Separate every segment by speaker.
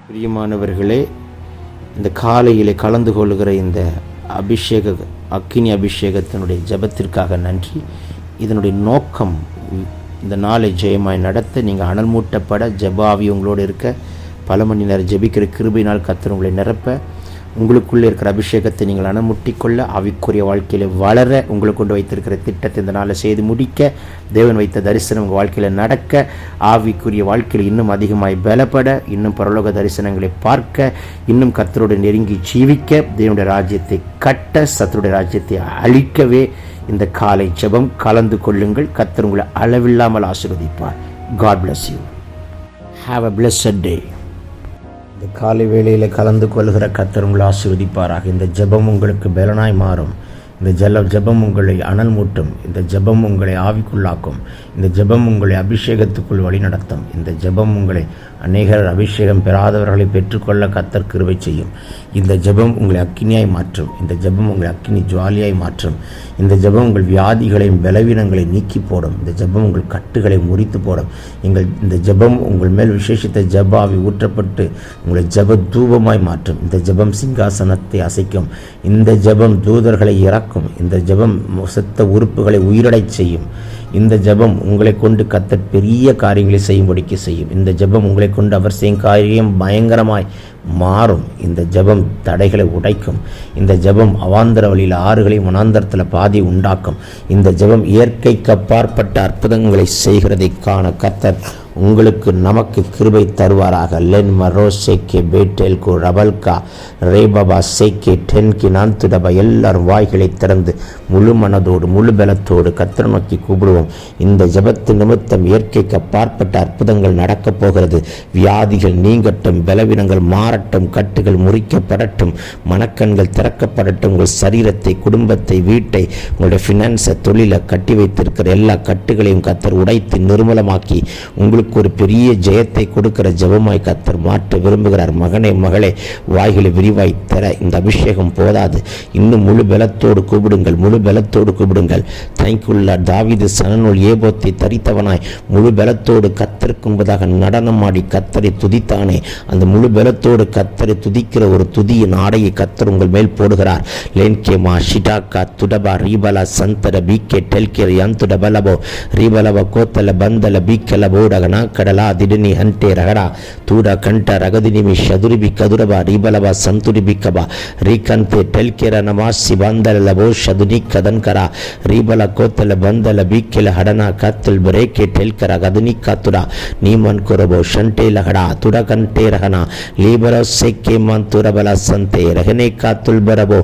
Speaker 1: பிரியமானவர்களே, இந்த காலையிலே கலந்து கொள்கிற இந்த அக்கினி அபிஷேகத்தினுடைய ஜெபத்திற்காக நன்றி. இதனுடைய நோக்கம் இந்த நாளை ஜெயமாய் நடத்த, நீங்கள் அனல் மூட்டப்பட, ஜெபாவி உங்களோடு இருக்க, பல மணி நேரம் ஜெபிக்கிற கிருபையினால் கர்த்தர் உங்களை நிரப்ப, உங்களுக்குள்ளே இருக்கிற அபிஷேகத்தை நீங்கள் அனமுட்டிக்கொள்ள, ஆவிக்குரிய வாழ்க்கையில் வளர, உங்களுக்கு கொண்டு வைத்திருக்கிற திட்டத்தை இந்த நாளில் செய்து முடிக்க, தேவன் வைத்த தரிசனம் உங்கள் வாழ்க்கையில் நடக்க, ஆவிக்குரிய வாழ்க்கையில் இன்னும் அதிகமாய் பலப்பட, இன்னும் பரலோக தரிசனங்களை பார்க்க, இன்னும் கர்த்தரோடு நெருங்கி ஜீவிக்க, தேவனுடைய ராஜ்யத்தை கட்ட, சத்துருடைய ராஜ்யத்தை அழிக்கவே இந்த காலை ஜெபம் கலந்து கொள்ளுங்கள். கர்த்தர் உங்களை அளவில்லாமல் ஆசீர்வதிப்பார். God bless you. Have a blessed day. இந்த காலை வேளையில் கலந்து கொள்கிற கர்த்தர் உங்களை ஆசீர்வதிப்பாராக. இந்த ஜெபம் உங்களுக்கு பலனாய் மாறும். இந்த ஜெபம் உங்களை அனல் மூட்டும். இந்த ஜெபம் உங்களை ஆவிக்குள்ளாக்கும். இந்த ஜெபம் உங்களை அபிஷேகத்துக்குள் வழிநடத்தும். இந்த ஜெபம் உங்களை அநேகர் அபிஷேகம் பெறாதவர்களை பெற்றுக்கொள்ள கர்த்தர் கிருபை செய்யும். இந்த ஜெபம் உங்களை அக்கினியாய் மாற்றும். இந்த ஜெபம் உங்களை அக்கினி ஜுவாலியாய் மாற்றும். இந்த ஜெபம் உங்கள் வியாதிகளையும் பலவீனங்களை நீக்கி போடும். இந்த ஜெபம் உங்கள் கட்டுகளை முறித்து போடும். இந்த ஜெபம் உங்கள் மேல் விசேஷித்த ஜெபாவி ஊற்றப்பட்டு உங்களை ஜெப தூபமாய் மாற்றும். இந்த ஜெபம் சிங்காசனத்தை அசைக்கும். இந்த ஜெபம் தூதர்களை இறக்கும். இந்த ஜெபம் செத்த உறுப்புகளை உயிரடைச் செய்யும். இந்த ஜெபம் உங்களை கொண்டு கர்த்தர் பெரிய காரியங்களை செய்யும்படிக்கு செய்யும். இந்த ஜெபம் உங்களை கொண்டு அவர் செய்யும் காரியம் பயங்கரமாய் மாறும். இந்த ஜெபம் தடைகளை உடைக்கும். இந்த ஜெபம் அவாந்தர வழியில் ஆறுகளையும் வனாந்தரத்தில் பாதி உண்டாக்கும். இந்த ஜெபம் இயற்கைக்கு அப்பாற்பட்ட அற்புதங்களை செய்கிறதை காண கர்த்தர் உங்களுக்கு நமக்கு கிருபை தருவாராக. லென் மரோ சேக்கே பேட்டேல்கு ரபல்கா ரேபபா சேக்கே டென்கி நான்துடபா. எல்லாரும் வாய்களை திறந்து முழு மனதோடு முழு பலத்தோடு கர்த்தரை நோக்கி கூப்பிடுவோம். இந்த ஜெபத்து நிமித்தம் இயற்கைக்கு அப்பாற்பட்ட அற்புதங்கள் நடக்கப் போகிறது. வியாதிகள் நீங்கட்டும், பலவீனங்கள் மாறட்டும், கட்டுகள் முறிக்கப்படட்டும், மனக்கண்கள் திறக்கப்படட்டும். உங்கள் சரீரத்தை, குடும்பத்தை, வீட்டை, உங்களுடைய ஃபினான்ஸை, தொழிலை கட்டி வைத்திருக்கிற எல்லா கட்டுகளையும் கர்த்தர் உடைத்து நிர்மூலமாக்கி உங்களுக்கு ஒரு பெரிய ஜெயத்தை கொடுக்கிற ஜெபமாய் கர்த்தர் மாற்ற விரும்புகிறார். மகனே, மகளே, வாய்களை விரிவாய் தர இந்த அபிஷேகம் போதாது. இன்னும் முழு பலத்தோடு கூப்பிடுங்கள். முழு பலத்தோடு கூப்பிடுங்கள். தேங்க்யூல்லா. தாவீது சணநூல் ஏபோத்தை தரித்தவனாய் முழு பலத்தோடு கர்த்தருக்கு முன்பதாக நடனமாடி கர்த்தரை துதித்தானே. அந்த முழு பலத்தோடு கர்த்தரை துதிக்கிற ஒரு துதியின் ஆடையை கர்த்தர் உங்கள் மேல் போடுகிறார். லேன்கேமா ஷிடாக்கா துடபா ரீபலா சந்தர பீக்கே டெல்கே யந்துடபலபோ ரீபலப கோத்தல பந்தல பீக்கல போடகன கடலா திடனி ஹண்டே ரகடா தூட கண்ட ரகதினிமி ஷதுரிபி கதுரபா ரீபலபா சந்துரிபிக்கபா ரீகந்தே டெல்கேர நமாசி பந்தல லபோ ஷதுனி கதன்கரா ரீபல கோத்தல பந்தல பீக்கல ஹடனா கத்தல் பிரேக்கே டெல்கர கதனி காத்துடா நீமன் குரபோ ஷண்டே லகடா துட கண்டே ரகனா லீபரோ சேக்கே மான் துரபல சந்தே ரகனே காத்துல் பரபோ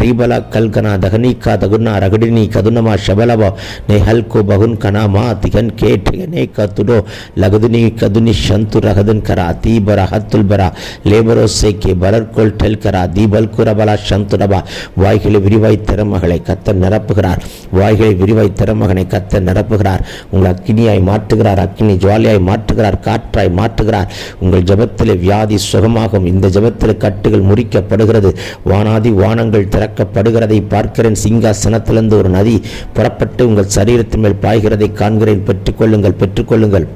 Speaker 1: ரீபல கல்கனா தகனி கா தகுனா ரகடினி கதுனமா ஷபலபோ நே ஹல்கோ பகுன் கனா மா திகன் கேட் நே கத்துடோ லகதுனி கதுனி ஷந்து ரகதன் கரா தீபர ஹத்துல் பரா லேபரோ சேக்கே பலர்கோல் டெல் கரா தீபல் குரபலா ஷந்துடபா. வாய்களை விரிவாய் திறமகளை கர்த்தர் நிரப்புகிறார். வாய்களை விரிவாய் திறமகனை கர்த்தர் நிரப்புகிறார். உங்கள் அக்கினியாய் மாற்றுகிறார். அக்கினி ஜுவாலியாய் மாற்றுகிறார். காற்றாய் மாற்றுகிறார். உங்கள் ஜெபத்திலே வியாதி சுகமாகும். இந்த ஜெபத்தில் கட்டுகள் முறிக்கப்படுகிறது. வானாதி வானங்கள் திறக்கப்படுகிறதை பார்க்கிறேன். சிங்காசனத்திலிருந்து ஒரு நதி புறப்பட்டு உங்கள் சரீரத்தின் மேல் பாய்கிறதை காண்கிறேன். பெற்றுக்கொள்ளுங்கள், பெற்றுக்கொள்ளுங்கள்,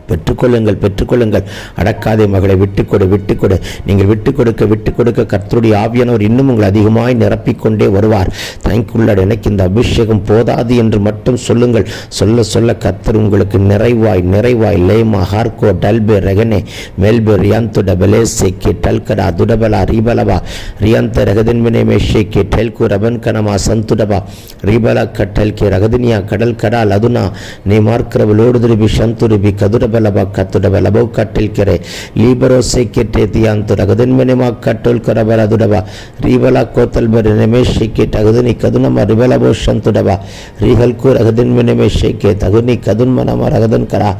Speaker 1: பெற்றுக்கொள்ளுங்கள், பெற்றுக்கொள்ளுங்கள். அடக்காதே மகளை, விட்டுக்கொடு, விட்டுக்கொடு. நீங்கள் விட்டுக்கொடுக்க கர்த்தருடைய ஆவியானவர் இன்னும் உங்களை அதிகமாய் நிரப்பிக்கொண்டே வருவார். தேங்க்யூல்லா. எனக்கு இந்த அபிஷேகம் போதாது என்று மட்டும் சொல்லுங்கள். சொல்ல சொல்ல கர்த்தர் உங்களுக்கு நிறைவாய் நிறைவாய் லேமா ஹார்கோ டல்பே ரெகனே மெல்பே ரியாந்து டபலே சேக்கே டல்கடா துடபலா ரீபலபா ரியாந்த ரகதன்மினே மேஷேக்கே டெல்கு ரபன் கனமா சந்துடபா ரீபலா கட்டல்கே ரகதினியா கடல் கடா லதுனா நீ மார்க்கிறவளோடு திருபி சந்துருபி கதுடப கத்துடபலபோ கட்டில்கரே லீபரோ சேக்கெட்டே தியாந்து ரகதன்மெனமா கட்டோல் கரபலதுடபா ரீபலா கோத்தல்பர் நெமேஷேக்கே தகுதுனி கதுனமா ரிபலபோ சந்துடபா ரீஹல்கு ரகதன்மெனமே ஷேக்கே தகுனி கதுன்மனமா ரகதன் கரா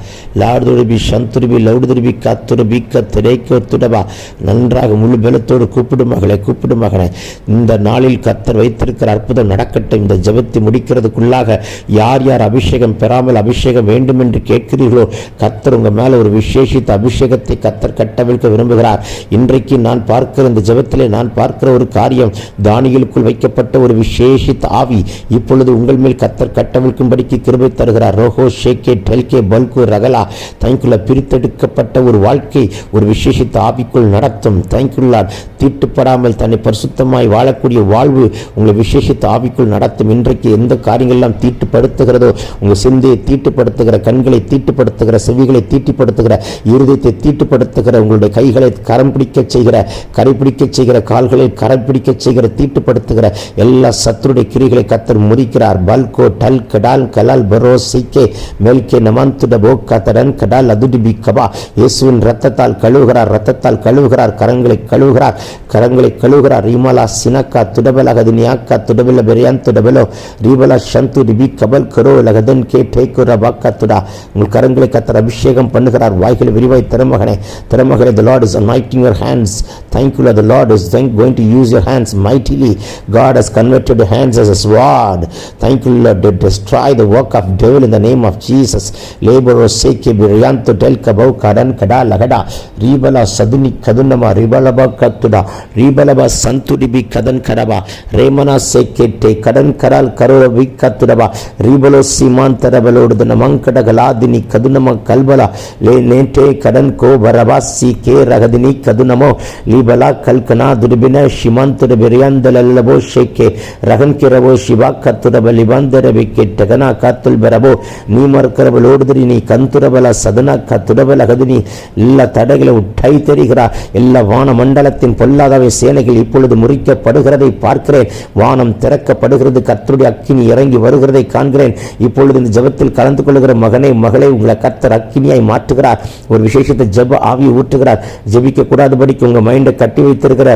Speaker 1: லாடுதுருபி சந்துருபி லவுடுதுருபி காத்துருபி கத்திரேக்கோ துடபா. நன்றாக முழு பலத்தோடு கூப்பிடும் மகளே, கூப்பிடும் மகனே. இந்த நாளில் கர்த்தர் வைத்திருக்கிற அற்புதம் நடக்கட்டும். இந்த ஜெபத்தை முடிக்கிறதுக்குள்ளாக யார் யார் அபிஷேகம் பெறாமல் அபிஷேகம் வேண்டும் என்று கேட்கிறீர்களோ கர்த்தர் கர்த்தர் உங்கள் மேலே ஒரு விசேஷித்த அபிஷேகத்தை கர்த்தர் கட்டவிழ்க்க விரும்புகிறார். இன்றைக்கு நான் பார்க்கிற இந்த ஜெபத்திலே நான் பார்க்கிற ஒரு காரியம், தானியேலுக்குள் வைக்கப்பட்ட ஒரு விசேஷித்த ஆவி இப்பொழுது உங்கள் மேல் கர்த்தர் கட்டவிழ்க்கும்படிக்கு கிருபை தருகிறார். ரோஹோ ஷேகே டெல்கே பல்கு ரகலா தேங்க்யூலா. பிரித்தெடுக்கப்பட்ட ஒரு வாழ்க்கை ஒரு விசேஷித்த ஆவிக்குள் நடத்தும். தேங்க்யூலா. தீட்டுப்படாமல் தன்னை பரிசுத்தமாய் வாழக்கூடிய வாழ்வு உங்களை விசேஷித்த ஆவிக்குள் நடத்தும். இன்றைக்கு எந்த காரியங்கள்லாம் தீட்டுப்படுத்துகிறதோ, உங்கள் சிந்தையை தீட்டுப்படுத்துகிற, கண்களை தீட்டுப்படுத்துகிற, செவிகளை தீட்டுப்படுத்துகிற, இருதயத்தை தீட்டுப்படுத்துகிற, உங்களுடைய கைகளை கரம் பிடிக்க செய்கிற, கரைப்பிடிக்க செய்கிற, கால்களை கரைப்பிடிக்க செய்கிற, தீட்டுப்படுத்துகிற எல்லா சத்துருடைய கிரிகளை கர்த்தர் முறிக்கிறார். பல்கோ டல் கடால் கலால் பரோ சிக்கே மேல்கே நமாந்துட போக்கா தடன் கடால் அதுடிபி கபா. இயேசுவின் ரத்தத்தால் கழுவுகிறார், ரத்தத்தால் கழுவுகிறார், கரங்களை கழுவுகிறார், கரங்களை கழுவுகிறார். ரிமலா சினக்கா துடபல கதினியாக்கா துடபல பெரியான் துடபலோ ரீபலா சந்து ரிபி கபல் கரோ லகதன் கே டேக்குரா பாக்கா துடா. உங்கள் கரங்களை கர்த்தர் அபிஷேகம் பண்ணுகிறார். வாய்களை விரிவாய் திறமகனே, திறமகனே. The Lord is anointing your hands. Thank you, Lord. The Lord is going to use your hands mightily. God has converted your hands as a sword. Thank you, Lord, to destroy the work of devil in the name of Jesus. Laboro seke biriyanto del kabau kadan kada lagada ribala saduni kadunama ribala ba katuda ribala ba santudi bi kadan karaba remana seke te kadan karal karora bi katudaba ribalo simantara balodudana mankada galadini kadunama kalbala le nete kadan ko baraba sike ragadini kadunamo libala kalkana duribina shimantura biriyandalallabo sheke ragan kirabo shiva katudaba libandara bikke tagana katul barabo நீமர்க்கிறவளோடு நீ கந்துரபல சதன கத்துடபல கதினி எல்லா தடைகளை உட்டை தெரிகிறார். எல்லா வான மண்டலத்தின் பொல்லாதவை சேனைகள் இப்பொழுது முறிக்கப்படுகிறதை பார்க்கிறேன். வானம் திறக்கப்படுகிறது, கர்த்தருடைய அக்கினி இறங்கி வருகிறதை காண்கிறேன். இப்பொழுது இந்த ஜெபத்தில் கலந்து கொள்கிற மகனே மகளே, உங்களை கர்த்தர் அக்கினியாய் மாற்றுகிறார். ஒரு விசேஷத்தை ஜெப ஆவியை ஊற்றுகிறார். ஜெபிக்க கூடாதபடிக்கு உங்க மைண்டை கட்டி வைத்திருக்கிற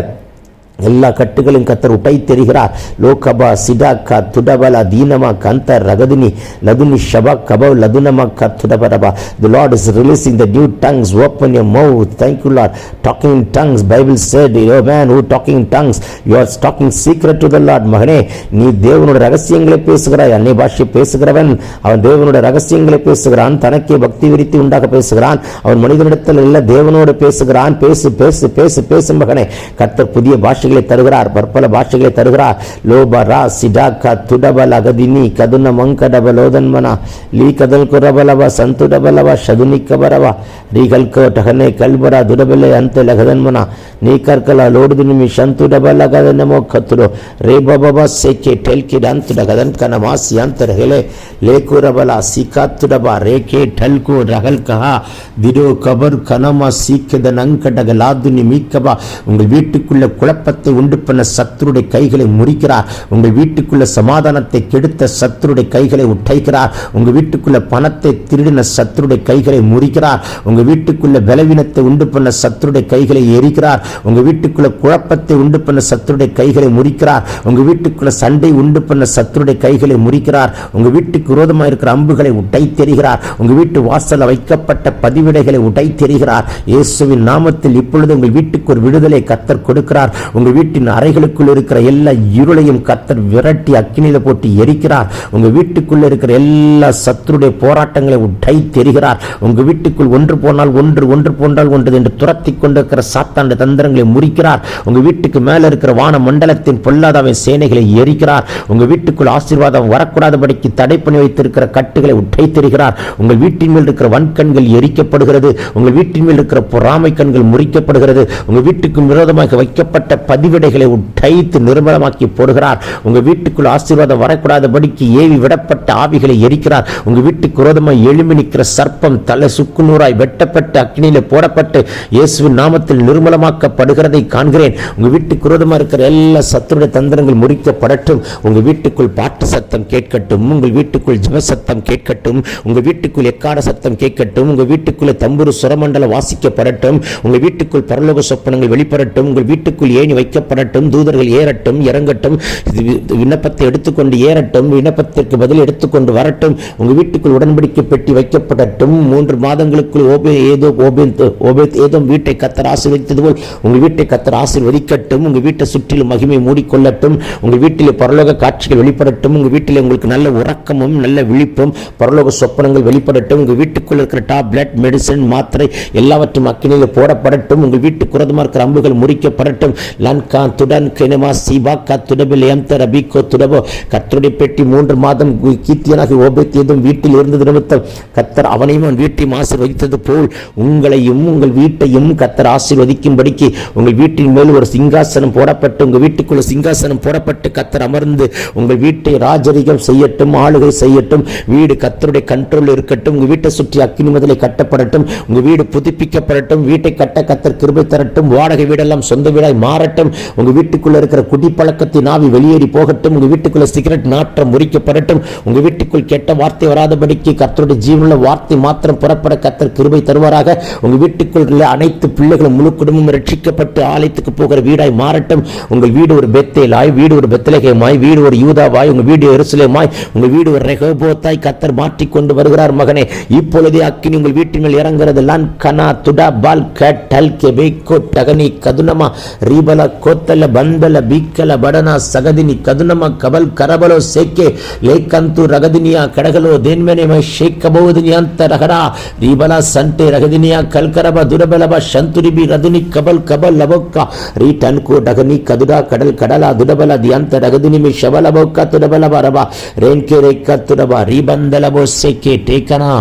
Speaker 1: எல்லா கட்டுகளும் கர்த்தர் உட்டை தெரிகிறார். லோகபா சிடாக்கா துடபலா தீனமா கந்த ரகதினி லதுனி ஷபா கபவ் லதுனமா கத்துடபரபா. The Lord is releasing the new tongues. Open your mouth. Thank you, Lord. Talking in tongues. Bible said, oh man who talking in tongues, you are talking secret to the Lord. மகனே, நீ தேவனுடைய ரகசியங்களை பேசுகிறாய். அன்னை பாஷை பேசுகிறவன் அவன் தேவனுடைய ரகசியங்களை பேசுகிறான். தனக்கே பக்தி விருத்தி உண்டாக பேசுகிறான். அவன் மனிதனிடத்தில் இல்ல தேவனோடு பேசுகிறான். பேசு பேசு பேசு பேசு மகனே. கர்த்தர் புதிய பாஷை தருகிறார், பற்பல பாஷைகளை தருகிறார். லோபரா சிடாக்கா துடபல அகதினி கதுன மங்கடபலோதன்மனா லீ கதல் குரபலவா சந்துடபலவா சதுனி கபரவா ரீகல்கோ டகனே கல்பரா துடபலே அந்த லகதன்மனா நீ கற்கலா லோடுதுனிமி சந்துடபல கதனமோ கத்துடோ ரேபபா சேக்கே டெல்கி டாந்துட கதன் கனமாசி அந்தரகலே லேகுரபலா சிகாத்துடபா ரேகே டல்கு ரகல் கஹா திடோ கபர் கனமா சீக்கத நங்கடகலாதுனி மீக்கபா. உங்கள் வீட்டுக்குள்ள குழப்பத்தை உண்டு பண்ண சத்துருடைய கைகளை முறிக்கிறார். உங்கள் வீட்டுக்குள்ள சமாதானத்தை கெடுத்த சத்துருடைய கைகளை உடைக்கிறார். உங்க வீட்டுக்குள்ள பணத்தை திருடின சத்துருடைய கைகளை முறிக்கிறார். உங்க வீட்டுக்குள்ள பலவீனத்தை உண்டு பண்ண சத்துருடைய கைகளை எரிக்கிறார். உங்க வீட்டுக்குள்ள குழப்பத்தை உண்டு பண்ண சத்துருடைய கைகளை முறிக்கிறார். உங்க வீட்டுக்குள்ள சண்டை உண்டு பண்ண சத்துருடைய கைகளை முறிக்கிறார். உங்க வீட்டுக்கு விரோதமாக இருக்கிற அம்புகளை உடை தெரிகிறார். உங்க வீட்டு வாசல்ல வைக்கப்பட்ட பதிவிடைகளை உடை தெரிகிறார். இயேசுவின் நாமத்தில் இப்பொழுது உங்கள் வீட்டுக்கு ஒரு விடுதலை கர்த்தர் கொடுக்கிறார். உங்க வீட்டின் அறைகளுக்குள் இருக்கிற எல்லா இருளையும் கர்த்தர் விரட்டி அக்கினியில போட்டு எரிக்கிறார். உங்க வீட்டுக்குள்ள இருக்கிற எல்லா சத்துருடைய போராட்டங்களை உடை தெரிகிறார். உங்க வீட்டுக்குள் ஒன்று போனால் ஒன்று, ஒன்று போன்றால் ஒன்று என்று துரத்தி கொண்டிருக்கிற சாத்தானுடைய தந்திரங்களை முறிக்கிறார். உங்க வீட்டுக்கு மேல இருக்கிற வான மண்டலத்தின் பொல்லாதவை சேனைகளை எரிக்கிறார். உங்க வீட்டுக்குள் ஆசீர்வாதம் வரக்கூடாதபடிக்கு தடை பண்ணி வைத்திருக்கிற கட்டுகளை உடை தெரிகிறார். உங்கள் வீட்டின் மேல் இருக்கிற வன்கண்கள் எரிக்கப்படுகிறது. உங்கள் வீட்டின் மேல் இருக்கிற பொறாமை கண்கள் முறிக்கப்படுகிறது. உங்க வீட்டுக்கு விரோதமாக வைக்கப்பட்ட பதிவிடைகளை உடைத்து நிர்மலமாக்கி போடுகிறார். உங்க வீட்டுக்குள் ஆசீர்வாதம் வரக்கூடாதபடிக்கு ஏவி விடப்பட்ட ஆவிகளை எரிக்கிறார். உங்க வீட்டுக்கு விரோதமாய் எழும்பி நிற்கிற சர்ப்பம் தலை சுக்குநூறாய் வெட்டப்பட்டு அக்கினியில போடப்பட்டு இயேசுவின் நாமத்தில் நிர்மலமாக்கப்படுகிறதை காண்கிறேன். உங்க வீட்டுக்கு விரோதமாக இருக்கிற எல்லா சத்துருடைய தந்திரங்கள் முறிக்கப்படட்டும். உங்க வீட்டுக்குள் பாட்டு சத்தம் கேட்கட்டும். உங்கள் வீட்டுக்குள் ஜெப சத்தம் கேட்கட்டும். உங்க வீட்டுக்குள் எக்காட சத்தம் கேட்கட்டும். உங்க வீட்டுக்குள்ள தம்புரு சுரமண்டல வாசிக்கப்படட்டும். உங்க வீட்டுக்குள் பரலோக சொப்பனங்கள் வெளிப்படட்டும். உங்கள் வீட்டுக்குள் ஏணி வைக்கப்படட்டும். தூதர்கள் ஏறட்டும், இறங்கட்டும், விண்ணப்பத்தை எடுத்துக்கொண்டு ஏறட்டும், விண்ணப்பத்திற்கு பதில் எடுத்துக்கொண்டு வரட்டும். உங்க வீட்டுக்குள் உடன்படிக்கை பெட்டி வைக்கப்படட்டும். 3 மாதங்களுக்குள் ஏதோம் வீட்டை கர்த்தர் ஆசீர்வதித்தது போல் உங்க வீட்டை கர்த்தர் ஆசீர்வதிக்கட்டும். உங்க வீட்டை சுற்றிலும் மகிமை மூடிக்கொள்ளட்டும். உங்க வீட்டிலே பரலோக காட்சிகள் வெளிப்படட்டும். உங்க வீட்டிலே உங்களுக்கு நல்ல உறக்கமும் நல்ல விழிப்பும் பரலோக சொப்பனங்கள் வெளிப்படட்டும். உங்க வீட்டுக்குள்ள இருக்கிற டாப்லெட், மெடிசன், மாத்திரை எல்லாவற்றும் அக்கினியில போடப்படட்டும். உங்கள் வீட்டுக்கு குரதமா இருக்கிற அம்புகள் முறிக்கப்படட்டும். லன்கா துடன் கெனமா சீபாக்கா துடபில் எம்தர் அபிகோ துடபோ. கர்த்தருடைய பெட்டி 3 மாதம் கீர்த்தியனாகி ஓபேத்தியதும் வீட்டில் இருந்தது நிமித்தம் கர்த்தர் அவனையும் அவன் வீட்டையும் ஆசீர்வதித்தது போல் உங்களையும் உங்கள் வீட்டையும் கர்த்தர் ஆசீர்வதிக்கும்படிக்கு உங்கள் வீட்டின் மேல் ஒரு சிங்காசனம் போடப்பட்டு உங்கள் வீட்டுக்குள்ள சிங்காசனம் போடப்பட்டு கர்த்தர் அமர்ந்து உங்கள் வீட்டை ராஜரிகம் செய்யட்டும், ஆளுகை செய்யட்டும். வீடு கர்த்தருடைய கண்ட்ரோல் இருக்கட்டும். உங்கள் வீட்டை சுற்றி அக்கினி மதிலை கட்டப்படட்டும். உங்கள் வீடு புதுப்பிக்கப்படட்டும். வீட்டை கட்ட கர்த்தர் கிருபை தரட்டும். வாடகை வீடெல்லாம் சொந்த வீடாய் மாறட்டும். உங்கள் வீட்டுக்குள்ள இருக்கிற குடிப்பழக்கத்தின் ஆவி வெளியேறி போகட்டும். உங்கள் வீட்டுக்குள்ள சிகரெட் நாற்றம் முறிக்கப்படட்டும். உங்கள் வீட்டுக்குள் கெட்ட வார்த்தை வராதபடிக்கு கர்த்தருடைய ஜீவனுள்ள வார்த்தை மாத்திரம் புறப்பட கர்த்தர் கிருபை தருவாராக. உங்கள் வீட்டுக்குள் அனைத்து பிள்ளைகளும் முழு குடும்பமும் ரட்சிக்கப்பட்டு ஆலயத்துக்கு போகிற வீடாய் மாறட்டும். உங்கள் வீடு ஒரு பெத்தேலாய், வீடு ஒரு பெத்லகேமாய், வீடு ஒரு யூதாவாய், உங்கள் வீடு எருசலேமாய், உங்கள் வீடு ஒரு ரெகோபோத்தாய் கர்த்தர் மாற்றிக்கொண்டு வருகிறார். மகனே, இப்பொழுதே அக்கினி உங்கள் வீட்டின் மேல் இறங்குறது. லன் கனா துடா பால் கட்டல் கெபேக்கோ டகனி கதுனமா ரீபல கோத்தல பந்தல பீக்கல படனா சகதினி கதுனமா கபல் கரபலோ சேக்கே லேக்கந்து ரகதினியா கடகலோ தேன்மேனே ஷேக்கபோதுனி அந்த ரகரா ரீபலா சண்டே ரகதினியா கல்கரப துரபலப சந்துரிபி ரதுனி கபல் கபல் லபோக்கா ரீட்டன்கோ டகனி கதுடா கடல் கடலா துடபல தியந்த ரகதினிமி ஷபலபோக்கா துடபல பரபா ரேன்கே ரேக்கா துடபா ரீபந்தலபோ சேக்கே டேக்கனா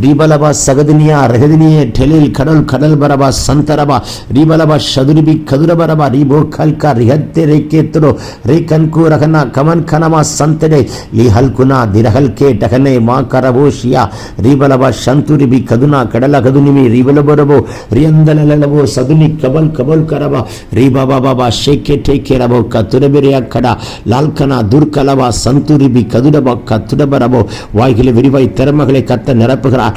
Speaker 1: ரீபலபா சகதினியா ரகதினியே டெலில் கடல் கடல் பரபா சந்தரபா ரீபலபா ஷதுரிபி கதுரபரபா ரீபோ கல்கா ரிஹத்தே ரேக்கேத்துரோ ரேகன்கு ரகனா கமன் கனமா சந்தடே லிஹல்குனா திரஹல்கே டகனே மா கரபோஷியா ரீபலபா சந்துரிபி கதுனா கடல கதுனிமி ரீபலபரபோ ரியந்தலலபோ சதுனி கபல் கபல் கரபா ரீபாபா பாபா ஷேக்கே டேக்கே ரபோ கதுரபிரியா கடா லால்கனா துர்கலபா சந்துரிபி கதுடபா கதுடபரபோ வாய்களை விரிவாய் திறமகளை கத்த நிரப்புகிறார்.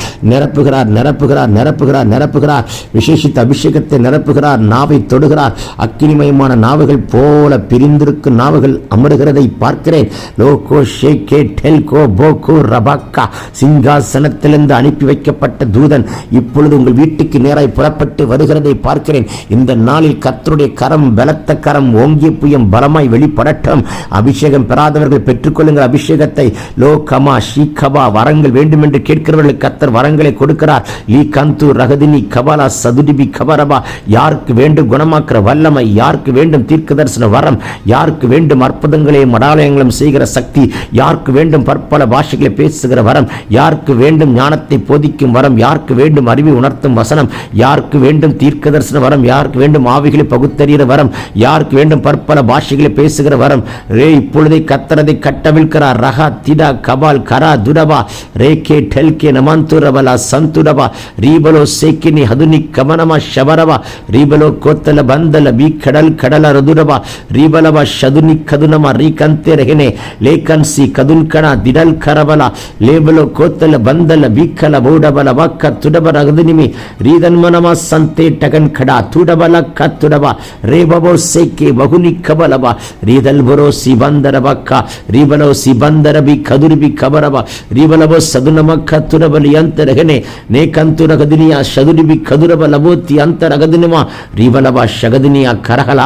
Speaker 1: விசேஷித்த அபிஷேகத்தை நிரப்புகிறார். நாவை தொடுகிறார். அக்கினிமயமான நாவுகள் போல பிரிந்திருக்கும் நாவுகள் அமருகிறதை பார்க்கிறேன். லோகோ ஷேகே டெல்கோ போகோ ரபாக்கா சிங்காசனத்திலிருந்து அனுப்பி வைக்கப்பட்ட தூதன் இப்பொழுது உங்கள் வீட்டுக்கு நேராய் புறப்பட்டு வருகிறதை பார்க்கிறேன். இந்த நாளில் கர்த்தருடைய கரம், பலத்த கரம், ஓங்கிய புயம் பலமாய் வெளிப்படட்டும். அபிஷேகம் பெறாதவர்கள் பெற்றுக்கொள்ளுங்கள் அபிஷேகத்தை. லோ கமா ஷீகபா வரங்கள் வேண்டும் என்று கேட்கிறவர்கள் கர்த்தர் வரங்களை கொடுக்கிறார். லீ கந்து ரகதினி கபாலா சதுடிபி கபரபா. யாருக்கு வேண்டும் குணமாக்குற வல்லமை, யாருக்கு வேண்டும் தீர்க்க தரிசன வரம், யாருக்கு வேண்டும் அற்புதங்களையும் அடாலயங்களும் செய்கிற சக்தி, யாருக்கு வேண்டும் பற்பல பாஷைகளை பேசுகிற வரம், யாருக்கு வேண்டும் ஞானத்தை போதிக்கும் வரம், யாருக்கு வேண்டும் அறிவை உணர்த்தும் வசனம், யாருக்கு வேண்டும் தீர்க்க தரிசன வரம், யாருக்கு வேண்டும் ஆவிகளை பகுத்தறிகிற வரம், யாருக்கு வேண்டும் பற்பல பாஷைகளை பேசுகிற வரம். ரே இப்பொழுதே கர்த்தரதை கட்டவிழ்க்கிறார். ரஹா திடா கபால் கரா துடபா ரேகே டெல்கே நமாந்துரபலா சந்துடபா ரீபலோ சேக்கினி ஹதுனி கமனமா ஷபரபா ரீபலோ கோத்தல பந்தல பீ கடல் கடல ரதுரபா ரீபலபா ஷதுனி கதுனமா ரீகந்தே ரஹனே லேகன்சி கதுன்கனா திடல் கரபலா லேபலோ கோத்தல பந்தல பீக்கல பௌடபல வாக்க துடப ரகதுனிமி ரீதன்மனமா சந்தே டகன் கடா துடபல கத்துடபா ரேபபோ சேக்கே பகுனி கபலபா ரீதல் பரோ சிபந்தரபக்கா ரீபலோ சிபந்தரபி கதுரிபி கபரபா ரீபலபோ சதுனம கத்துட ಅಂತರಗನೆ ನೇಕಂತುರ ಗದಿನಿಯ ಶದುರಿಬಿ ಕದುರಬ ಲಬೋತಿ ಅಂತರ ಗದಿನಿಮ ರೀಬಲಬ ಶಗದಿನಿಯ ಕರಹಲ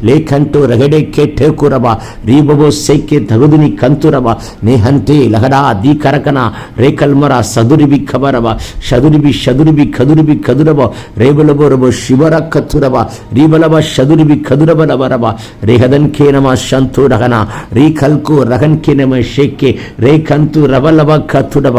Speaker 1: ಲೇಖಂಟು ರಗಡೆ ಕೆಟ್ಟೆ ಕುರಬ ರೀಬಬೋ ಸೈಕೆ ತಗುದಿನಿ ಕಂತುರಬ ನೇಹಂತೆ ಲಹಡಾ ದಿ ಕರಕನ ರೇಕಲ್ಮರ ಸದುರಿಬಿ ಖಬರಬ ಶದುರಿಬಿ ಶದುರಿಬಿ ಕದುರಿಬಿ ಕದುರಬ ರೇಬಲಬೋ ರಬೋ ಶಿವರ ಕತ್ತುರಬ ರೀಬಲಬ ಶದುರಿಬಿ ಕದುರಬ ಲಬರಬ ರೇಹದನ್ಕೆ ನಮ ಶಂತು ರಹನ ರೀಕಲ್ಕು ರಹನ್ಕೆ ನಮ ಶೇಕೆ ರೇಕಂತು ರಬಲಬ ಕತ್ತುಡಬ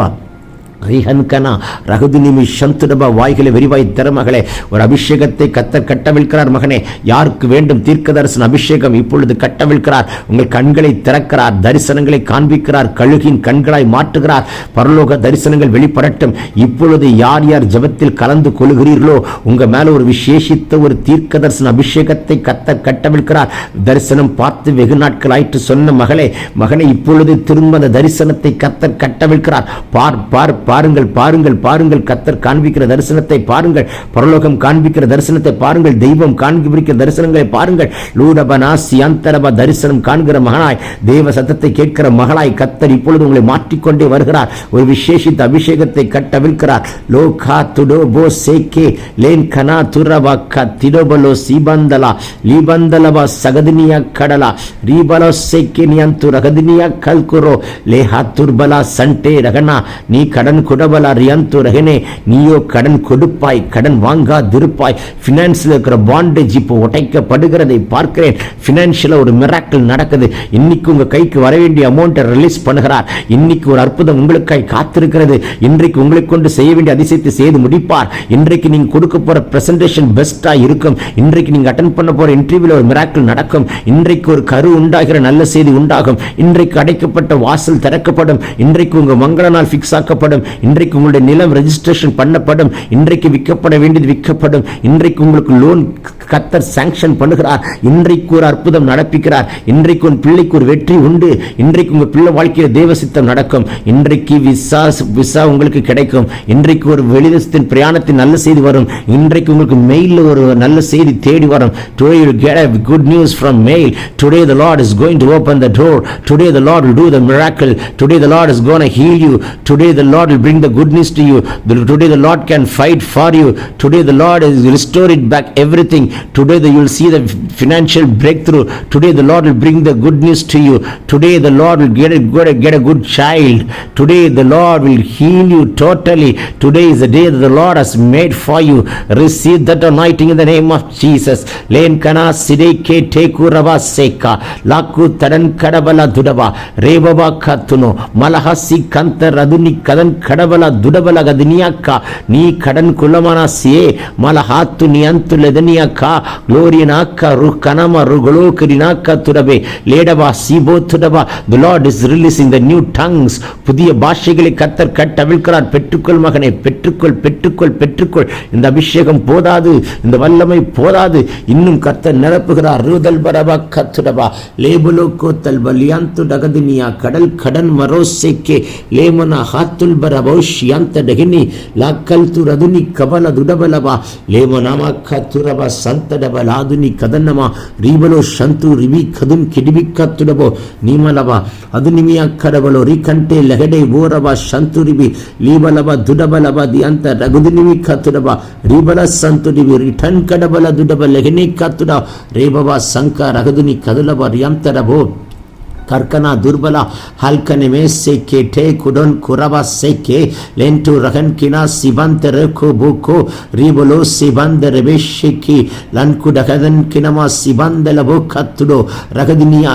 Speaker 1: ரீஹன்கனா ரகுதினிமி சந்துடபா வாய்களை விரிவாய் திறமகளே ஒரு அபிஷேகத்தை கர்த்தர் கட்டவிழ்க்கிறார். மகனே, யாருக்கு வேண்டும் தீர்க்க தரிசன அபிஷேகம் இப்பொழுது கட்டவிழ்க்கிறார். உங்கள் கண்களை திறக்கிறார். தரிசனங்களை காண்பிக்கிறார். கழுகின் கண்களாய் மாற்றுகிறார். பரலோக தரிசனங்கள் வெளிப்படட்டும். இப்பொழுது யார் யார் ஜெபத்தில் கலந்து கொள்கிறீர்களோ உங்க மேல ஒரு விசேஷித்த ஒரு தீர்க்க தரிசன அபிஷேகத்தை கர்த்தர் கட்டவிழ்க்கிறார். தரிசனம் பார்த்து வெகு நாட்கள் ஆயிற்று சொன்ன மகளே, மகனே, இப்பொழுது திரும்ப அந்த தரிசனத்தை கர்த்தர் கட்டவிழ்க்கிறார். பார் பார் பாருங்கள் பாருங்கள் பாருங்கள், கர்த்தர் காண்பிக்கிற தரிசனத்தை பாருங்கள், பரலோகம் காண்பிக்கிற தரிசனத்தை பாருங்கள், தெய்வம் காண்பிக்கிற தரிசனங்களை பாருங்கள். லூடபனா சியந்தரப தரிசனம் காண்கிற மகனாய், தேவ சத்தத்தை கேட்கிற மகளாய் கர்த்தர் இப்பொழுது உங்களை மாற்றிக்கொண்டே வருகிறார். ஒரு விசேஷித்த அபிஷேகத்தை கட்டவிழ்க்கிறார். லோ கா துடோ போ சேகே லேன் கனா துரபா கத்திடோபலோ சீபந்தலா லீபந்தலபா சகதினியா கடலா ரீபலோ சேகே நியந்து ரகதினியா கல்குரோ லேஹா துர்பலா சண்டே ரகனா. நீ கடன் கொடபலா ரியந்து ரகனே, நீயோ கடன் கொடுப்பாய், கடன் வாங்காதிருப்பாய். பினான்சில் இருக்கிற பாண்டேஜ் இப்போ உடைக்கப்படுகிறதை பார்க்கிறேன். பினான்சியலா ஒரு மிராக்கிள் நடக்குது. இன்னைக்கு உங்க கைக்கு வர வேண்டிய அமௌண்ட்டை ரிலீஸ் பண்ணுகிறார். இன்னைக்கு ஒரு அற்புதம் உங்களுக்காய் காத்திருக்கிறது. இன்றைக்கு உங்களை கொண்டு செய்ய வேண்டிய அதிசயத்தை செய்து முடிப்பார். இன்றைக்கு நீங்க கொடுக்க போற பிரசன்டேஷன் பெஸ்டா இருக்கும். இன்றைக்கு நீங்க அட்டெண்ட் பண்ண போற இன்டர்வியூல ஒரு மிராக்கிள் நடக்கும். இன்றைக்கு ஒரு கரு உண்டாகிற நல்ல செய்தி உண்டாகும். இன்றைக்கு அடைக்கப்பட்ட வாசல் திறக்கப்படும். இன்றைக்கு உங்க மங்கள நாள் பிக்ஸ் ஆக்கப்படும். இன்றைக்கு உங்களுடைய நிலம் ரெஜிஸ்ட்ரேஷன் பண்ணப்படும். இன்றைக்கு விற்கப்பட வேண்டியது விற்கப்படும். இன்றைக்கு உங்களுக்கு லோன் கர்த்தர் சாங்ஷன் பண்ணுகிறார். இன்றைக்கு ஒரு அற்புதம் நடப்பிக்கிறார். இன்றைக்கு உன் பிள்ளைக்கு ஒரு வெற்றி உண்டு. இன்றைக்கு உங்க பிள்ளை வாழ்க்கையில் தேவ சித்தம் நடக்கும். இன்றைக்கு விசா உங்களுக்கு கிடைக்கும். இன்றைக்கு ஒரு வெளிதேசத்தின் பிரயாணத்தின் நல்ல செய்தி வரும். இன்றைக்கு உங்களுக்கு மெயில்ல ஒரு நல்ல செய்தி தேடி வரும். Today you get a good news from mail. Today the Lord is going to open the door. Today the Lord will do the miracle. Today the Lord is going to heal you. Today the Lord will bring the good news to you. Today the Lord can fight for you. Today the Lord is restore it back everything. Today you will see the financial breakthrough. Today the Lord will bring the good news to you. Today the Lord will get a good child. Today the Lord will heal you totally. Today is the day that the Lord has made for you. Receive that anointing in the name of Jesus. Len kana sideke tekurava seka laku tadan kadabala dudava rebaba katuno malahasi kanta raduni kadan kadabala dudabala gadiniyaka நீ கடன் குலமான CIE மலஹாத்து நியந்து லெதனியக்கா க்ளோரியனாக்கா ருக்கனம ருகலோகரினாக்கா துடபே லேடவா சீபோ துடபா. The Lord is releasing the new tongues. புதிய பாஷைகளை கர்த்தர் கட்டவிழ்க்கிறார். பெற்றுக்கொள் மகனே, பெற்றுக்கொள் பெற்றுக்கொள் பெற்றுக்கொள். இந்த அபிஷேகம் போதாது, இந்த வல்லமை போதாது, இன்னும் கர்த்தர் நிரப்புகிறார். ரூதல் பரபா கத்துடபா லேபுலோ கோத்தல் பலியாந்து டகதினியா கடல் கடன் மரோசேக்கே லேமனா ஹாத்துல் பரபோஷ் யாந்த டகினி லாக்கல் துரதுனி கபல துடபலபா லேமனாமா கத்துரபா சந்தடபல ஆதுனி கதன்னமா ரீபலோ சந்து ரிவி கதும் கிடிபி கத்துடபோ நீமலபா அதுனிமியா கடபலோ ரிகண்டே லெகடே ஓரபா சந்து ரிபி லீபலபா துடபலபா தியந்த ரகுதுனிமி கத்துடபா ரிபல சந்து ரிபி ரிட்டன் கடபல துடப லெகனே கத்துடா ரேபபா சங்கா ரகுதுனி கதுலபா ரியாந்தரபோ கர்கனா துர்பலா ஹல்கனே மேசேக்கே டே குடன் குரபா சேக்கே லென்டு ரகன் கினா சிபந்த ரகோ புகோ ரிபலோ சிபந்த ரெபேஷேக்கி லன்கு டகதன் கினமா சிபந்த லபோ கத்துடோ ரகதினியா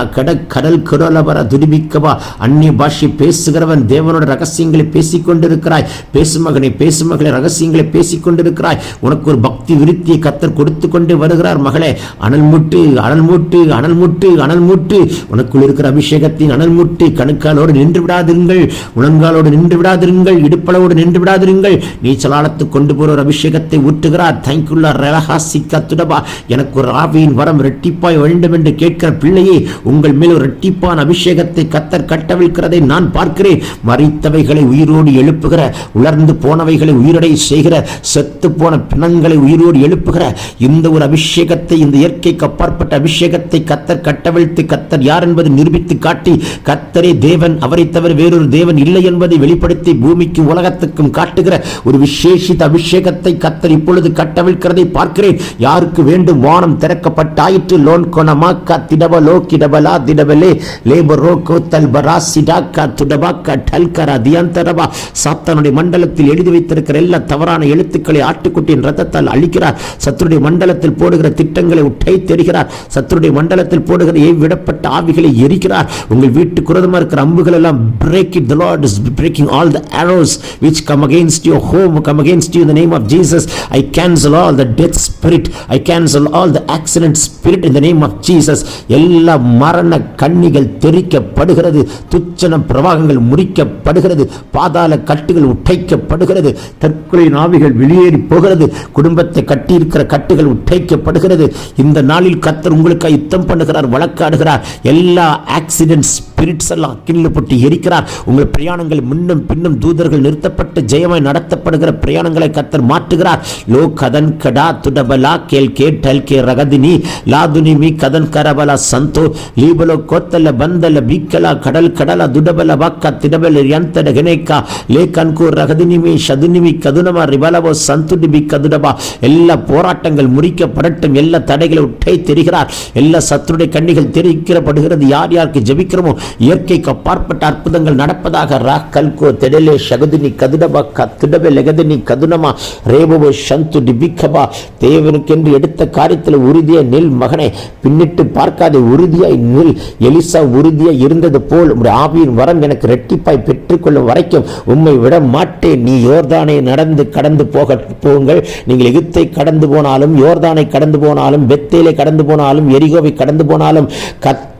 Speaker 1: கடல் குரலபர துடிபிக்கவா. அந்நிய பாஷை பேசுகிறவன் தேவனோட ரகசியங்களை பேசிக்கொண்டிருக்கிறாய். பேசுமகனை பேசுமகளை ரகசியங்களை பேசிக்கொண்டிருக்கிறாய். உனக்கு ஒரு பக்தி விருத்தியை கர்த்தர் கொடுத்து கொண்டு வருகிறார். மகளே, அனல் மூட்டு அனல் மூட்டு அனல் மூட்டு அனல் மூட்டு. உனக்குள் இருக்கிற அபிஷேகத்தின் அனல் முட்டி கணுக்காலோடு நின்று விடாதிருங்கள், முழங்காலோடு நின்று விடாதிருங்கள், இடுப்பளவோடு நின்று விடாதிருங்கள். நீச்சலாளத்து கொண்டு போற ஒரு அபிஷேகத்தை ஊற்றுகிறார். தேங்க்யூல்லா ரலஹாசி கத்துடபா. எனக்கு ஒரு ஆவியின் வரம் ரெட்டிப்பாய் வேண்டும் என்று கேட்கிற பிள்ளையே, உங்கள் மேல் ஒரு ரெட்டிப்பான அபிஷேகத்தை கர்த்தர் கட்டவிழ்க்கிறதை நான் பார்க்கிறேன். மரித்தவைகளை உயிரோடு எழுப்புகிற, உலர்ந்து போனவைகளை உயிரடை செய்கிற, செத்து போன பிணங்களை உயிரோடு எழுப்புகிற இந்த ஒரு அபிஷேகத்தை, இந்த இயற்கைக்கு அப்பாற்பட்ட அபிஷேகத்தை கர்த்தர் கட்டவிழ்த்து, கர்த்தர் யார் என்பதை நிரூபித்து காட்டி, கர்த்தரே தேவன், அவரை தவிர வேறொரு தேவன் இல்லை என்பதை வெளிப்படுத்தி பூமிக்கு உலகத்துக்கும் காட்டுகிற ஒரு விசேஷித்த அபிஷேகத்தை கர்த்தர் இப்பொழுது கட்டவிழ்க்கிறதை பார்க்கிறேன். யாருக்கு வேண்டும்? வானம் திறக்கப்பட்டாயிற்று. லோன் கொனமாக்கா திடபலோ கிடபலா திடபலே லேபரோ கோத்தல் பராசிடாக்கா துடபாக்கா டல்கரா தியந்தரபா. சாத்தானுடைய மண்டலத்தில் எழுதி வைத்திருக்கிற எல்லா தவறான எழுத்துக்களை ஆட்டுக்குட்டியின் ரத்தத்தால் அழிக்கிறார். சத்துருடைய மண்டலத்தில் போடுகிற திட்டங்களை உட்டை தெரிகிறார். சத்துருடைய மண்டலத்தில் போடுகிற விடப்பட்ட ஆவிகளை எரிக்கிறார். உங்கள் வீட்டுக்கு விரோதமாக இருக்கிற அம்புகள் எல்லாம் break it. The Lord is breaking all the arrows which come against your home, come against you in the name of Jesus. I cancel all the death spirit. I cancel all the accident spirit in the name of Jesus. எல்லா மரண கண்ணிகள் தெரிக்கப்படுகிறது. துச்சன பிரவாகங்கள் முறிக்கப்படுகிறது. பாதாள கட்டுகள் உடைக்கப்படுகிறது. தற்கொலை ஆவிகள் வெளியேறி போகிறது. குடும்பத்தை கட்டியிருக்கிற கட்டுகள் உடைக்கப்படுகிறது. இந்த நாளில் கர்த்தர் உங்களுக்கு யுத்தம் பண்ணுகிறார், வழக்காடுகிறார். எல்லா ஆக்சிடென்ட் ஸ்பிரிட்ஸ் எல்லாம் அக்கினியில் போட்டு எரிக்கிறார். உங்கள் பிரயாணங்கள் முன்னும் பின்னும் தூதர்கள் நிறுத்தப்பட்டு ஜெயமாய் நடத்தப்படுகிற பிரயாணங்களை கர்த்தர் மாற்றுகிறார். லோ கதன் கடா துடபலா கேல் கே டல் கே ரகதினி லாதுனி மீ கதன் கரபலா சந்தோ லீபலோ கோத்தல பந்தல பீக்கலா கடல் கடலா துடபல வாக்கா திடபல யந்தட கனேக்கா லே கன்கோ ரகதினி மீ ஷதுனி மீ கதுனமா ரிபலவோ சந்துடி பி கதுடபா. எல்லா போராட்டங்கள் முறிக்கப்படட்டும். எல்லா தடைகளை உட்டை தெரிகிறார். எல்லா சத்துருடைய கண்ணிகள் தெரிவிக்கப்படுகிறது. யார் யாருக்கு ஜெபிக்கிறோமோ இயற்கைக்கு அப்பாற்பட்ட அற்புதங்கள் நடப்பதாக. ரா கல்கோ தெடலே ஷகுதினி கதுடபா கத்துடபே லெகதினி கதுனமா ரேபவோ சந்து டிபிக்கபா. தேவனுக்கென்று எடுத்த காரியத்தில் உறுதியாய் நில் மகனே, பின்னிட்டு பார்க்காதே, உறுதியாய் நில். எலிசா உறுதியாய் இருந்தது போல் உம்முடைய ஆவியின் வரம் எனக்கு இரட்டிப்பாய் பெற்றுக்கொள்ளும் வரைக்கும் உம்மை விட மாட்டேன். நீ யோர்தானை நடந்து கடந்து போங்கள். நீங்கள் எகிப்தை கடந்து போனாலும், யோர்தானை கடந்து போனாலும், பெத்தேலை கடந்து போனாலும், எரிகோவை கடந்து போனாலும், கர்த்தர்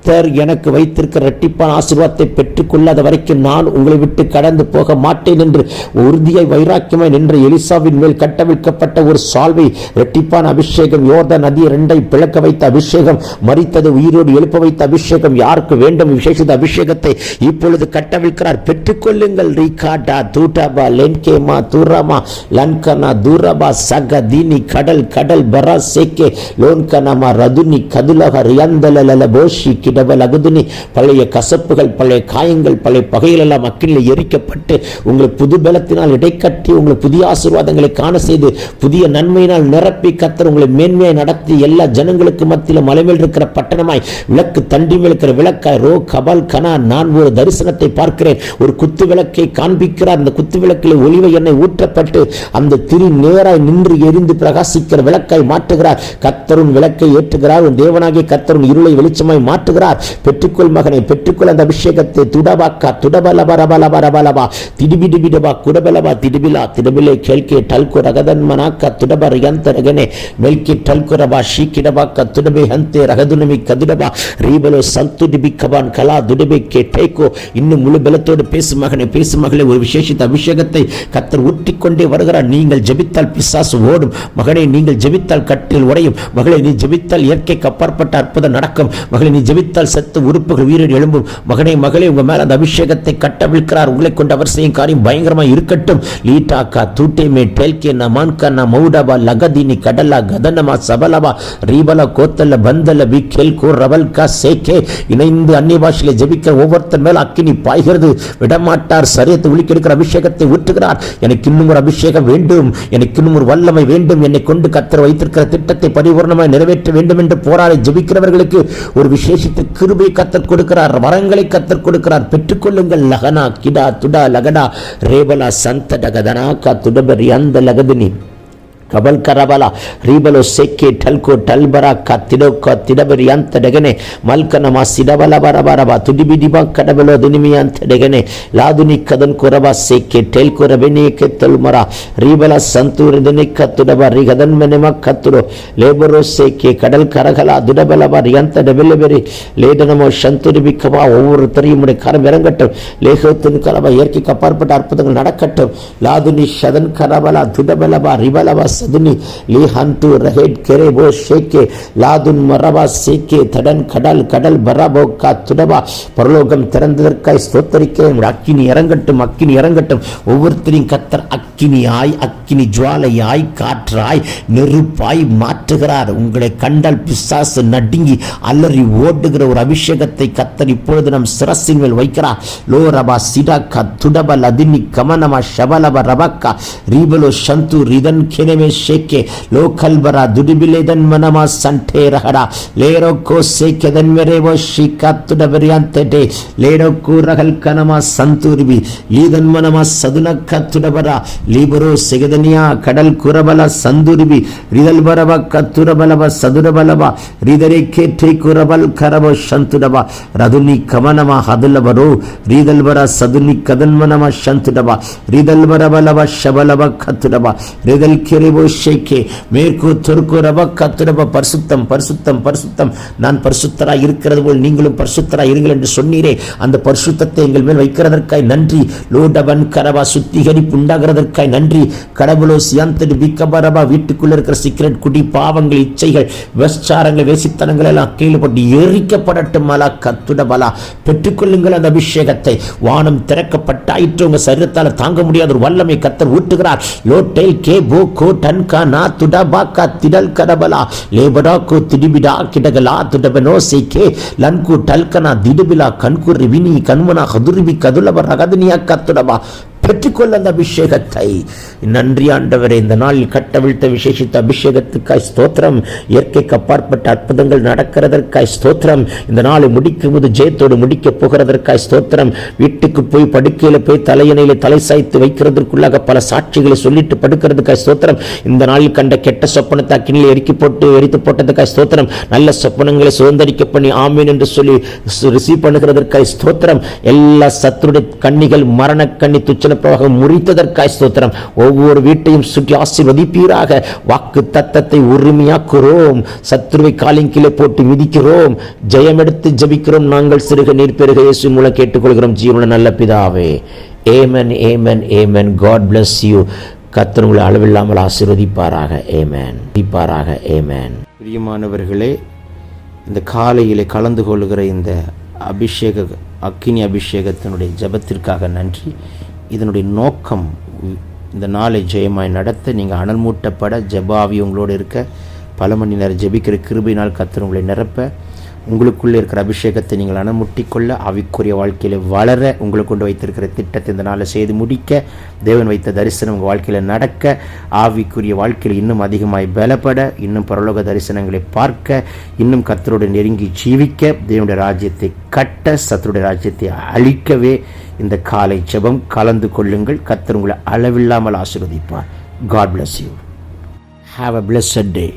Speaker 1: எனக்கு வைத்திருக்கிற இரட்டிப்பான ஆசீர்வாதத்தை பெற்றுக்கொள்ளாத வரைக்கும் நான் உங்களை விட்டு கடந்து போக மாட்டேன் என்று உறுதியாய் வைராக்கியமாய் நின்ற எலிசாவின் மேல் கட்டவிழ்க்கப்பட்ட ஒரு சால்வை, இரட்டிப்பான அபிஷேகம், யோர்தான் நதியை இரண்டை பிளக்க வைத்த அபிஷேகம், மரித்தது உயிரோடு எழுப்ப வைத்த அபிஷேகம், யாருக்கு வேண்டும் விசேஷித்த அபிஷேகத்தை இப்பொழுது கட்டவிழ்க்கிறார். பெற்றுக்கொள்ளுங்கள். ரீகாடா தூட்டாபா லென்கேமா தூராமா லன்கனா தூரபா சகதீனி கடல் கடல் பரா சேக்கே லோன்கனமா ரதுனி கதுலக ரியந்தலல போஷி கிடபல் அகுதுனி. பழைய கசப்புகள், பழைய காயங்கள், பழைய பகைகள் எல்லாம் அக்கினியில் எரிக்கப்பட்டு உங்களை புது பலத்தினால் இடைக்கட்டி உங்களை புதிய ஆசீர்வாதங்களை காண செய்து புதிய நன்மையினால் நிரப்பி கர்த்தர் உங்களை மேன்மையாய் நடத்தி எல்லா ஜனங்களுக்கு மத்தியில் மலைமேல் இருக்கிற பட்டணமாய் விளக்கு தண்டி மேல் இருக்கிற விளக்காய் ரோ கபால் கனா. நான் ஒரு தரிசனத்தை பார்க்கிறேன். ஒரு குத்து விளக்கை காண்பிக்கிறார். அந்த குத்து விளக்கில் ஒளிவை எண்ணெய் ஊற்றப்பட்டு அந்த திரி நேராய் நின்று எரிந்து பிரகாசிக்கிற விளக்காய் மாற்றுகிறார். கர்த்தரும் விளக்கை ஏற்றுகிறார். உன் தேவனாகிய கர்த்தரும் இருளை வெளிச்சமாய் மாற்றுகிறார். பெற்றுக்கொள் மகனை, பெற்றுக்கொள் அந்த அபிஷேகத்தை. துடபாக்கா துடபலபரபலபரபலபா திடிபிடிபிடபா குடபலபா திடிபிலா திடபிலே கேல்கே டல்கு ரகதன்மனாக்கா துடபர் யந்தரகனே மெல்கி டல்குரபா ஷீக்கிடபாக்கா துடபே ஹந்தே ரகதுனமி கதுடபா ரீபலோ சந்துடிபி கபான் கலா துடபே கே டேக்கோ. இன்னும் முழு பலத்தோடு பேசு மகனை, பேசு மகளே. ஒரு விசேஷித்த அபிஷேகத்தை கர்த்தர் ஊற்றிக்கொண்டே வருகிறார். நீங்கள் ஜெபித்தால் பிசாசு ஓடும் மகனை. நீங்கள் ஜெபித்தால் கட்டில் உடையும் மகளை. நீ ஜெபித்தால் இயற்கைக்கு அப்பாற்பட்ட அற்புதம் நடக்கும் மகளை. நீ ஜெபித்தால் செத்து உறுப்புகள் உயிரோடு எழும்பும் மகனே, மகளே. உங்க மேல அந்த அபிஷேகத்தை கட்டவிழ்க்கிறார். உங்களை கொண்டு அவர் செய்யும் காரியம் பயங்கரமாக இருக்கட்டும். லீட்டாக்கா தூட்டேமே டெல்கே நமான்கா மௌடபா லகதினி கடலா கதனமா சபலபா ரீபலா கோத்தல்ல பந்தல பிக்கெல் கோ ரவல்கா சேக்கே. இணைந்து அந்நிய பாஷையில ஜெபிக்கிற ஒவ்வொருத்தர் மேல அக்கினி பாய்கிறது. விடமாட்டார். சரியத்தை ஒலிக்கெடுக்கிற அபிஷேகத்தை ஊற்றுகிறார். எனக்கு இன்னும் ஒரு அபிஷேகம் வேண்டும், எனக்கு இன்னும் ஒரு வல்லமை வேண்டும், என்னை கொண்டு கர்த்தர் வைத்திருக்கிற திட்டத்தை பரிபூர்ணமாய் நிறைவேற்ற வேண்டும் என்று போராடி ஜெபிக்கிறவர்களுக்கு ஒரு விசேஷித்த கிருபை கர்த்தர் கொடுக்கிறார். வரங்களை கர்த்தர் கொடுக்கிறார். பெற்றுக்கொள்ளுங்கள். லகனா கிடா துடா லகடா ரேபலா சந்த டகதனா கா துடபரி அந்த லகதினி கபல் கரபலா ரீபலோ செக்கே டல்கோ டல்பரா கத்திடோ கத்திடபரி அந்த டெகனே மல்கனமா சிடபல பரபரபா துடிபிடிபா கடபலோ தினிமி அந்த டெகனே லாதுனி கதன் குரபா செக்கே டெல்கோ ரபெனி கெத்தல்மரா ரீபலா சந்தூர் தினி கத்துடபா ரிகதன் மெனமா கத்துடோ லேபரோ செக்கே கடல் கரகலா துடபலபா ரியந்த டெபெலபெரி லேதனமோ சந்துரிபிக்கவா. ஒவ்வொருத்தரையும் உடைய கரம் இறங்கட்டும். லேகத்தின் கலவா இயற்கைக்கு அப்பாற்பட்ட அற்புதங்கள் நடக்கட்டும். லாதுனி ஷதன் கரபலா துடபலபா ரிபலபா சதுனி லீஹந்து ரஹெட் கெரேபோ ஷேக்கே லாதுன் மரபா சேக்கே தடன் கடல் கடல் பரபோ கா துடபா. பரலோகம் திறந்ததற்காய் ஸ்தோத்தரிக்கிறேன். அக்கினி இறங்கட்டும், அக்கினி இறங்கட்டும். ஒவ்வொருத்தரையும் கர்த்தர் அக்கினியாய், அக்கினி ஜுவாலையாய், காற்றாய், நெருப்பாய் மாற்றுகிறார். உங்களை கண்டால் பிசாசு நடுங்கி அலறி ஓடுகிற ஒரு அபிஷேகத்தை கர்த்தர் இப்பொழுது நம் சிரசின் மேல் வைக்கிறார். லோ ரபா சிடாக்கா துடப லதினி கமனமா ஷபலப ரபக்கா ரீபலோ சந்து ரிதன் கெனமே ஷேக்கே லோ கல்பரா துடிபிலேதன் மனமா சண்டே ரஹடா லேரோ கோ சேக்கதன் மெரேவோ ஷிகா துடபரியாந்தே லேரோ கூரகல் கனமா சந்தூரிபி லீதன் மனமா சதுனக்க துடபரா லீபரோ செகதனியா கடல் குரபல சந்தூரிபி ரிதல் பரப கத்துரபலப சதுரபலபா ரிதரே கேட்டே குரபல் கரபோ சந்துடபா ரதுனி கமனமா ஹதுலபரோ ரிதல் பர சதுனி கதன் மனமா சந்துடபா ரிதல் பரபலப ஷபலப கத்துடபா ரிதல் கெரேவோ ஷேக்கே மேற்கு தெற்கு ரப கத்துரப. பரிசுத்தம் பரிசுத்தம் பரிசுத்தம். நான் பரிசுத்தராய் இருக்கிறது போல் நீங்களும் பரிசுத்தராய் இருங்கள் என்று சொன்னீரே. அந்த பரிசுத்தத்தை எங்கள் மேல் வைக்கிறதற்காய் நன்றி. லோடபன் கரபா சுத்திகரிப்பு உண்டாகிறதற்காய் கிருபைக்காய் நன்றி. கடவுளோ சியாந்தடி பிக்கபரபா வீட்டுக்குள்ள இருக்கிற சீக்கிரட் குடி பாவங்கள் இச்சைகள் விபச்சாரங்கள் வேசித்தனங்கள் எல்லாம் கீழே போட்டு எரிக்கப்படட்டும். மலா கத்துட பலா பெற்றுக்கொள்ளுங்கள் அந்த அபிஷேகத்தை. வானம் திறக்கப்பட்டாயிற்று. உங்க சரீரத்தால் தாங்க முடியாத ஒரு வல்லமை கத்தர் ஊட்டுகிறார். லோட்டேல் கே போ கோ டன்கா நா துடபா கா திடல் கடபலா லேபடா கோ திடிபிடா கிடகலா துடபனோ சேகே லன்கு டல்கனா திடுபிலா கண்கு ரிவினி கண்மனா கதுரிபி கதுலப ரகதனியா கத்துடபா பெற்றுக்கொள்ள அந்த அபிஷேகத்தை. நன்றி ஆண்டவரே, இந்த நாளில் கட்டவிழ்த்த விசேஷித்த அபிஷேகத்துக்காய் ஸ்தோத்திரம். இயற்கைக்கு அப்பாற்பட்ட அற்புதங்கள் நடக்கிறதற்காய் ஸ்தோத்திரம். இந்த நாளை முடிக்கும் போது ஜெயத்தோடு முடிக்க போகிறதற்காய் ஸ்தோத்திரம். வீட்டுக்கு போய் படுக்கையில போய் தலையணையில தலை சாய்த்து வைக்கிறதுக்குள்ளாக பல சாட்சிகளை சொல்லிட்டு படுக்கிறதுக்காய் ஸ்தோத்திரம். இந்த நாளில் கண்ட கெட்ட சொப்பனத்தை அக்கினியில் எரித்து போட்டதுக்காய் ஸ்தோத்திரம். நல்ல சொப்பனங்களை சுதந்திரிக்க பண்ணி ஆமீன் என்று சொல்லி ரிசீவ் பண்ணுகிறதற்காய் ஸ்தோத்திரம். எல்லா சத்துருடைய கண்ணிகள் மரண கண்ணி துச்சன பிரவாகம் முறித்ததற்காய் ஸ்தோத்திரம். ஒவ்வொரு வீட்டையும் சுற்றி ஆசீர்வதிப்பீராக. வாக்கு தத்தத்தை உரிமையாக்குறோம். சத்துருவை காலின் கீழே போட்டு மிதிக்கிறோம். ஜெயமெடுத்து ஜெபிக்கிறோம். நாங்கள் சிறுக நீர் பெருக இயேசு மூலம் கேட்டுக்கொள்கிறோம் ஜீவனுள்ள நல்ல பிதாவே. Amen, amen, amen. God bless you. கர்த்தர் உங்களை அளவில்லாமல் ஆசீர்வதிப்பாராக. ஆமென், ஆமென். பிரியமானவர்களே, இந்த காலையிலே கலந்து கொள்கிற இந்த அக்கினி அபிஷேகத்தினுடைய ஜெபத்திற்காக நன்றி. இதனுடைய நோக்கம் இந்த நாளை ஜெயமாய் நடத்த, நீங்கள் அனல் மூட்டப்பட, ஜெபாவி உங்களோடு இருக்க, பல மணி நேரம் ஜெபிக்கிற கிருபையினால் கர்த்தர் உங்களை நிரப்ப, உங்களுக்குள்ளே இருக்கிற அபிஷேகத்தை நீங்கள் அனமுட்டிக்கொள்ள, ஆவிக்குரிய வாழ்க்கையில் வளர, உங்களை கொண்டு வைத்திருக்கிற திட்டத்தை இந்த நாளை செய்து முடிக்க, தேவன் வைத்த தரிசனம் உங்கள் வாழ்க்கையில் நடக்க, ஆவிக்குரிய வாழ்க்கையில் இன்னும் அதிகமாய் பலப்பட, இன்னும் பரலோக தரிசனங்களை பார்க்க, இன்னும் கர்த்தரோடு நெருங்கி ஜீவிக்க, தேவனுடைய ராஜ்யத்தை கட்ட, சத்துருடைய ராஜ்யத்தை அழிக்கவே இந்த காலை ஜெபம் கலந்து கொள்ளுங்கள். கர்த்தர் உங்களை அளவில்லாமல் ஆசீர்வதிப்பார். God bless you. Have a blessed day.